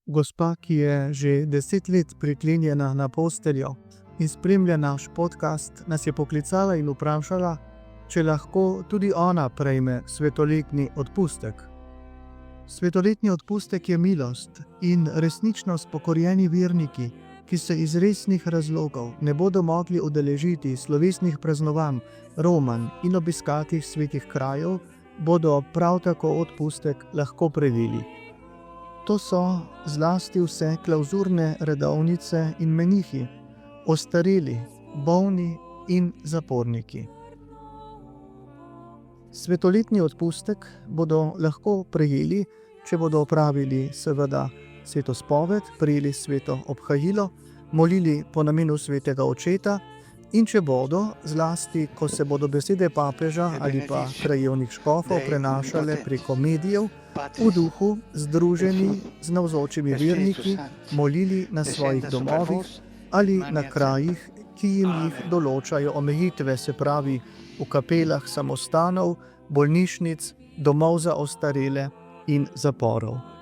Gospa, ki je že 10 let priklenjena na posteljo in spremlja naš podcast, nas je poklicala in vprašala, če lahko tudi ona prejme svetoletni odpustek. Svetoletni odpustek je milost in resnično spokorjeni verniki, ki se iz resnih razlogov ne bodo mogli udeležiti slovesnih praznovanj, romanj in obiskati svetih krajev, bodo prav tako odpustek lahko prejeli. To so zlasti vse klavzurne redovnice in menihi, ostareli, bolni in zaporniki. Svetoletni odpustek bodo lahko prejeli, če bodo opravili seveda sveto spoved, prejeli sveto obhajilo, molili po namenu svetega očeta in če bodo, zlasti ko se bodo besede papeža ali pa krajevnih škofov prenašale preko medijev, v duhu združeni z navzočimi verniki, molili na svojih domovih ali na krajih, ki jim jih določajo omejitve, se pravi v kapelah samostanov, bolnišnic, domov za ostarele in zaporov.